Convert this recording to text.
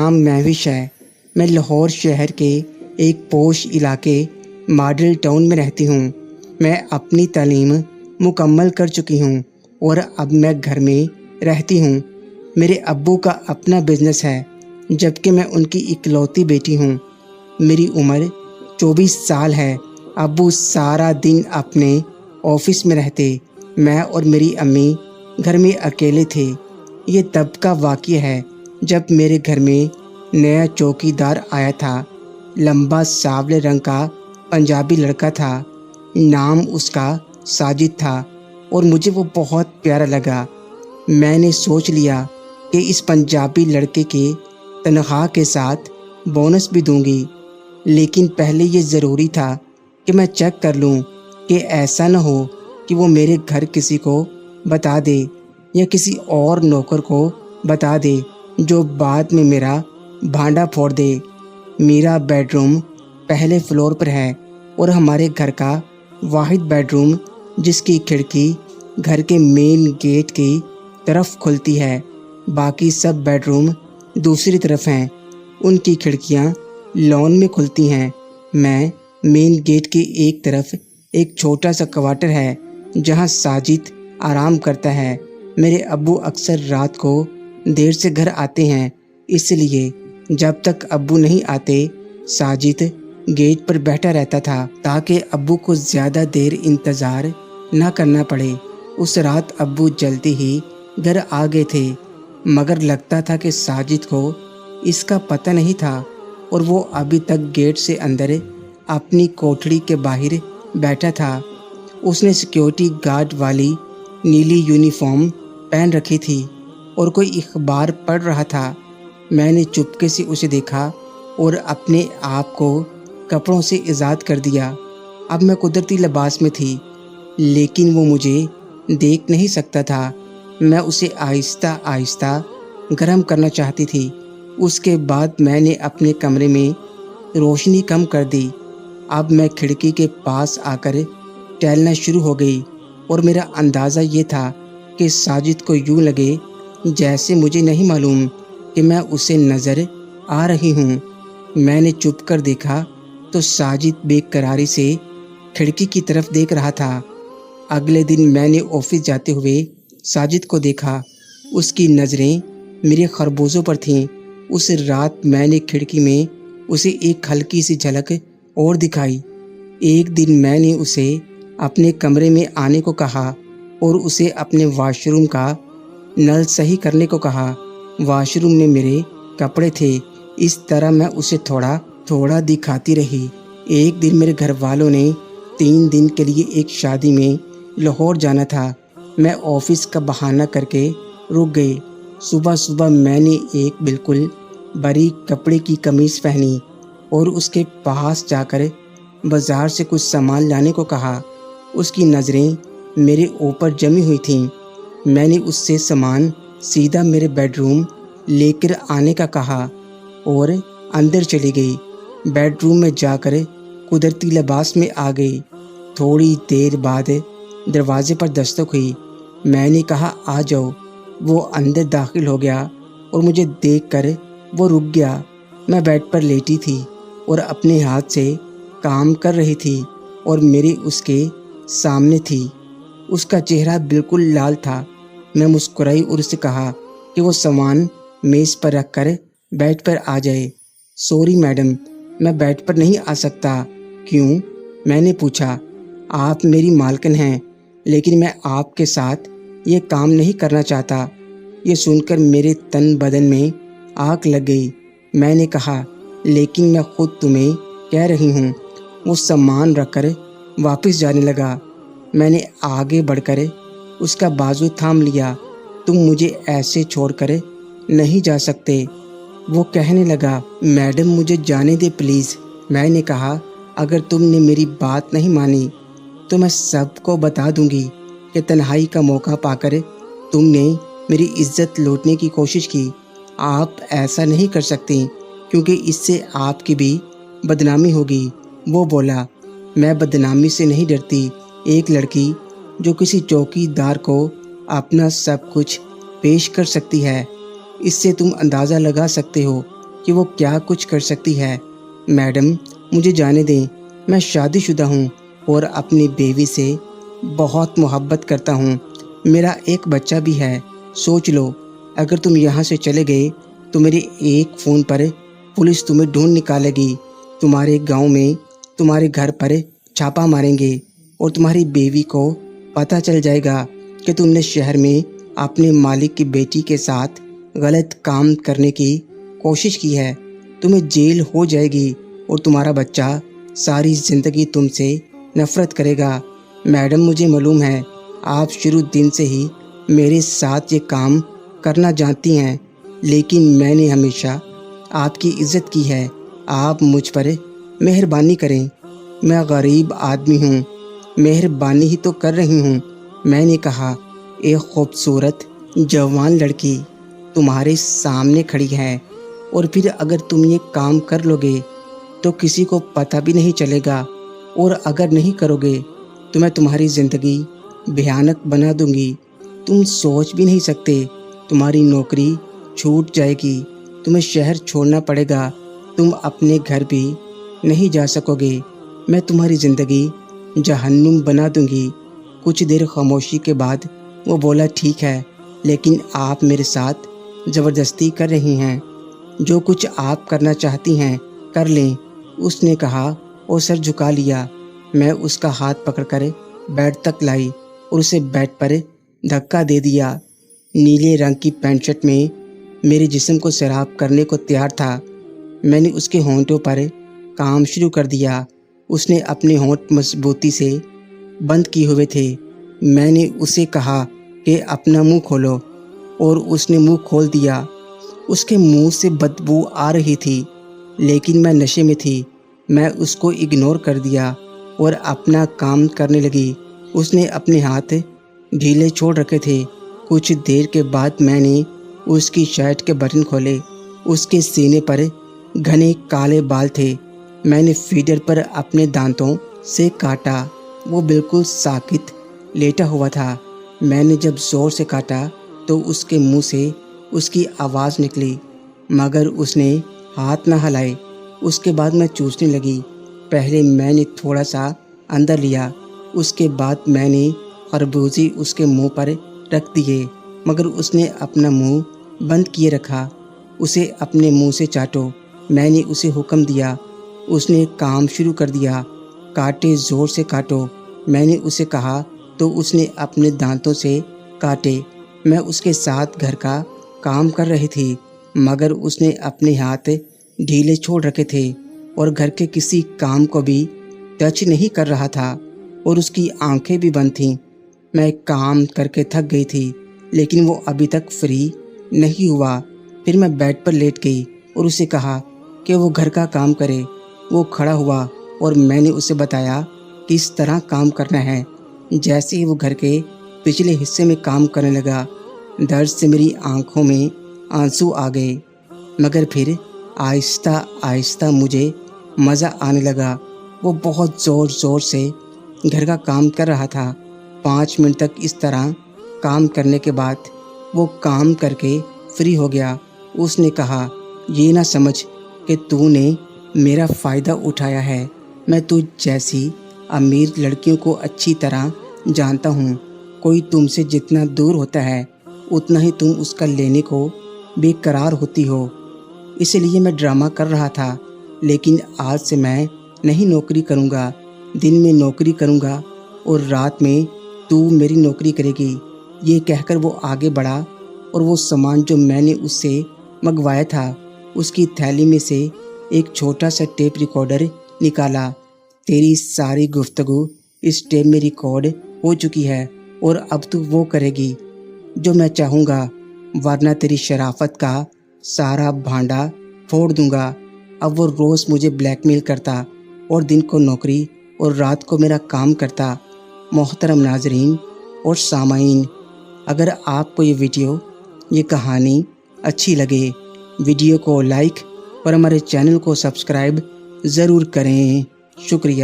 नाम महविश है। मैं लाहौर शहर के एक पोश इलाके मॉडल टाउन में रहती हूँ। मैं अपनी तालीम मुकम्मल कर चुकी हूँ और अब मैं घर में रहती हूँ। मेरे अब्बू का अपना बिजनेस है, जबकि मैं उनकी इकलौती बेटी हूँ। मेरी उम्र 24 साल है। अब्बू सारा दिन अपने ऑफिस में रहते, मैं और मेरी अम्मी घर में अकेले थे। ये तब का वाक़या है जब मेरे घर में नया चौकीदार आया था। लंबा सांवले रंग का पंजाबी लड़का था। नाम उसका साजिद था और मुझे वो बहुत प्यारा लगा। मैंने सोच लिया कि इस पंजाबी लड़के के तनख्वाह के साथ बोनस भी दूंगी, लेकिन पहले ये ज़रूरी था कि मैं चेक कर लूं कि ऐसा न हो कि वो मेरे घर किसी को बता दे या किसी और नौकर को बता दे जो बाद में मेरा भांडा फोड़ दे। मेरा बेडरूम पहले फ्लोर पर है और हमारे घर का वाहिद बेडरूम, जिसकी खिड़की घर के मेन गेट की तरफ खुलती है। बाकी सब बेडरूम दूसरी तरफ हैं। उनकी खिड़कियां लॉन में खुलती हैं। मैं मेन गेट की एक तरफ एक छोटा सा क्वार्टर है जहां साजिद आराम करता है। मेरे अब्बू अक्सर रात को देर से घर आते हैं, इसलिए जब तक अब्बू नहीं आते साजिद गेट पर बैठा रहता था ताकि अब्बू को ज़्यादा देर इंतज़ार ना करना पड़े। उस रात अब्बू जल्दी ही घर आ गए थे, मगर लगता था कि साजिद को इसका पता नहीं था और वो अभी तक गेट से अंदर अपनी कोठड़ी के बाहर बैठा था। उसने सिक्योरिटी गार्ड वाली नीली यूनिफॉर्म पहन रखी थी और कोई अखबार पढ़ रहा था। मैंने चुपके से उसे देखा और अपने आप को कपड़ों से आज़ाद कर दिया। अब मैं कुदरती लिबास में थी, लेकिन वो मुझे देख नहीं सकता था। मैं उसे आहिस्ता आहिस्ता गर्म करना चाहती थी। उसके बाद मैंने अपने कमरे में रोशनी कम कर दी। अब मैं खिड़की के पास आकर टहलना शुरू हो गई और मेरा अंदाज़ा ये था कि साजिद को यूँ लगे जैसे मुझे नहीं मालूम कि मैं उसे नज़र आ रही हूँ। मैंने चुप कर देखा तो साजिद बेकरारी से खिड़की की तरफ देख रहा था। अगले दिन मैंने ऑफिस जाते हुए साजिद को देखा। उसकी नज़रें मेरे खरबूजों पर थीं। उस रात मैंने खिड़की में उसे एक हल्की सी झलक और दिखाई। एक दिन मैंने उसे अपने कमरे में आने को कहा और उसे अपने वॉशरूम का नल सही करने को कहा। वॉशरूम में मेरे कपड़े थे। इस तरह मैं उसे थोड़ा थोड़ा दिखाती रही। एक दिन मेरे घर वालों ने 3 दिन के लिए एक शादी में लाहौर जाना था। मैं ऑफिस का बहाना करके रुक गई। सुबह सुबह मैंने एक बिल्कुल बारीक कपड़े की कमीज़ पहनी और उसके पास जाकर बाज़ार से कुछ सामान लाने को कहा। उसकी नज़रें मेरे ऊपर जमी हुई थीं। मैंने उससे सामान सीधा मेरे बेडरूम लेकर आने का कहा और अंदर चली गई। बेडरूम में जाकर कुदरती लिबास में आ गई। थोड़ी देर बाद दरवाजे पर दस्तक हुई। मैंने कहा आ जाओ। वो अंदर दाखिल हो गया और मुझे देखकर वो रुक गया। मैं बेड पर लेटी थी और अपने हाथ से काम कर रही थी और मेरी उसके सामने थी। उसका चेहरा बिल्कुल लाल था। मैं मुस्कुराई और उससे कहा कि वो सामान मेज़ पर रख कर बेड पर आ जाए। सॉरी मैडम, मैं बेड पर नहीं आ सकता। क्यों? मैंने पूछा। आप मेरी मालकिन हैं, लेकिन मैं आपके साथ ये काम नहीं करना चाहता। ये सुनकर मेरे तन बदन में आग लग गई। मैंने कहा लेकिन मैं खुद तुम्हें कह रही हूँ। वो सामान रखकर वापस जाने लगा। मैंने आगे बढ़कर उसका बाजू थाम लिया। तुम मुझे ऐसे छोड़कर नहीं जा सकते। वो कहने लगा मैडम मुझे जाने दे प्लीज़। मैंने कहा अगर तुमने मेरी बात नहीं मानी तो मैं सबको बता दूंगी कि तन्हाई का मौका पाकर तुमने मेरी इज्जत लूटने की कोशिश की। आप ऐसा नहीं कर सकती क्योंकि इससे आपकी भी बदनामी होगी। वो बोला मैं बदनामी से नहीं डरती। एक लड़की जो किसी चौकीदार को अपना सब कुछ पेश कर सकती है, इससे तुम अंदाज़ा लगा सकते हो کہ وہ کیا کچھ کر سکتی ہے۔ میڈم مجھے جانے دیں، میں شادی شدہ ہوں اور اپنی بیوی سے بہت محبت کرتا ہوں، میرا ایک بچہ بھی ہے۔ سوچ لو، اگر تم یہاں سے چلے گئے تو میرے ایک فون پر پولیس تمہیں ڈھونڈ نکالے گی، تمہارے گاؤں میں تمہارے گھر پر چھاپا ماریں گے اور تمہاری بیوی کو پتہ چل جائے گا کہ تم نے شہر میں اپنے مالک کی بیٹی کے ساتھ غلط کام کرنے کی کوشش کی ہے، تمہیں جیل ہو جائے گی اور تمہارا بچہ ساری زندگی تم سے نفرت کرے گا۔ میڈم مجھے معلوم ہے آپ شروع دن سے ہی میرے ساتھ یہ کام کرنا جانتی ہیں، لیکن میں نے ہمیشہ آپ کی عزت کی ہے، آپ مجھ پر مہربانی کریں، میں غریب آدمی ہوں، مہربانی ہی تو کر رہی ہوں۔ میں نے کہا، ایک خوبصورت جوان لڑکی تمہارے سامنے کھڑی ہے اور پھر اگر تم یہ کام کر لو گے تو کسی کو پتہ بھی نہیں چلے گا، اور اگر نہیں کرو گے تو میں تمہاری زندگی بھیانک بنا دوں گی، تم سوچ بھی نہیں سکتے، تمہاری نوکری چھوٹ جائے گی، تمہیں شہر چھوڑنا پڑے گا، تم اپنے گھر بھی نہیں جا سکو گے، میں تمہاری زندگی جہنم بنا دوں گی۔ کچھ دیر خاموشی کے بعد وہ بولا، ٹھیک ہے، لیکن آپ میرے ساتھ زبردستی کر رہی ہیں، جو کچھ آپ کرنا چاہتی ہیں کر لیں، اس نے کہا اور سر جھکا لیا۔ میں اس کا ہاتھ پکڑ کر بیڈ تک لائی اور اسے بیڈ پر دھکا دے دیا۔ نیلے رنگ کی پینٹ شرٹ میں میرے جسم کو سیراب کرنے کو تیار تھا۔ میں نے اس کے ہونٹوں پر کام شروع کر دیا، اس نے اپنے ہونٹ مضبوطی سے بند کیے ہوئے تھے۔ میں نے اسے کہا کہ اپنا منہ کھولو اور اس نے منہ کھول دیا۔ اس کے منہ سے بدبو آ رہی تھی، لیکن میں نشے میں تھی، میں اس کو اگنور کر دیا اور اپنا کام کرنے لگی۔ اس نے اپنے ہاتھ ڈھیلے چھوڑ رکھے تھے۔ کچھ دیر کے بعد میں نے اس کی شرٹ کے بٹن کھولے، اس کے سینے پر گھنے کالے بال تھے۔ میں نے فیڈر پر اپنے دانتوں سے کاٹا، وہ بالکل ساکت لیٹا ہوا تھا۔ میں نے جب زور سے کاٹا تو اس کے منہ سے اس کی آواز نکلی، مگر اس نے ہاتھ نہ ہلائے۔ اس کے بعد میں چوسنے لگی، پہلے میں نے تھوڑا سا اندر لیا، اس کے بعد میں نے خربوزے اس کے منہ پر رکھ دیے، مگر اس نے اپنا منہ بند کیے رکھا۔ اسے اپنے منہ سے چاٹو، میں نے اسے حکم دیا۔ اس نے کام شروع کر دیا، کاٹے، زور سے کاٹو، میں نے اسے کہا تو اس نے اپنے دانتوں سے کاٹے۔ میں اس کے ساتھ گھر کا کام کر رہی تھی، مگر اس نے اپنے ہاتھ ڈھیلے چھوڑ رکھے تھے اور گھر کے کسی کام کو بھی ٹچ نہیں کر رہا تھا، اور اس کی آنکھیں بھی بند تھیں۔ میں کام کر کے تھک گئی تھی، لیکن وہ ابھی تک فری نہیں ہوا۔ پھر میں بیڈ پر لیٹ گئی اور اسے کہا کہ وہ گھر کا کام کرے۔ وہ کھڑا ہوا اور میں نے اسے بتایا کس طرح کام کرنا ہے۔ جیسے ہی وہ گھر کے پچھلے حصے میں کام کرنے لگا، درد سے میری آنکھوں میں آنسو آ گئے، مگر پھر آہستہ آہستہ مجھے مزہ آنے لگا۔ وہ بہت زور زور سے گھر کا کام کر رہا تھا۔ 5 منٹ تک اس طرح کام کرنے کے بعد وہ کام کر کے فری ہو گیا۔ اس نے کہا، یہ نہ سمجھ کہ تو نے میرا فائدہ اٹھایا ہے، میں تجھ جیسی امیر لڑکیوں کو اچھی طرح جانتا ہوں، کوئی تم سے جتنا دور ہوتا ہے اتنا ہی تم اس کا لینے کو بے قرار ہوتی ہو، اس لیے میں ڈرامہ کر رہا تھا، لیکن آج سے میں نہیں نوکری کروں گا، دن میں نوکری کروں گا اور رات میں تو میری نوکری کرے گی۔ یہ کہہ کر وہ آگے بڑھا اور وہ سامان جو میں نے اس سے منگوایا تھا، اس کی تھیلی میں سے ایک چھوٹا سا ٹیپ ریکارڈر نکالا۔ تیری ساری گفتگو اس ٹیپ میں ریکارڈ ہو چکی ہے اور اب تو وہ کرے گی جو میں چاہوں گا، ورنہ تیری شرافت کا سارا بھانڈا پھوڑ دوں گا۔ اب وہ روز مجھے بلیک میل کرتا اور دن کو نوکری اور رات کو میرا کام کرتا۔ محترم ناظرین اور سامعین، اگر آپ کو یہ ویڈیو، یہ کہانی اچھی لگے، ویڈیو کو لائک اور ہمارے چینل کو سبسکرائب ضرور کریں۔ شکریہ۔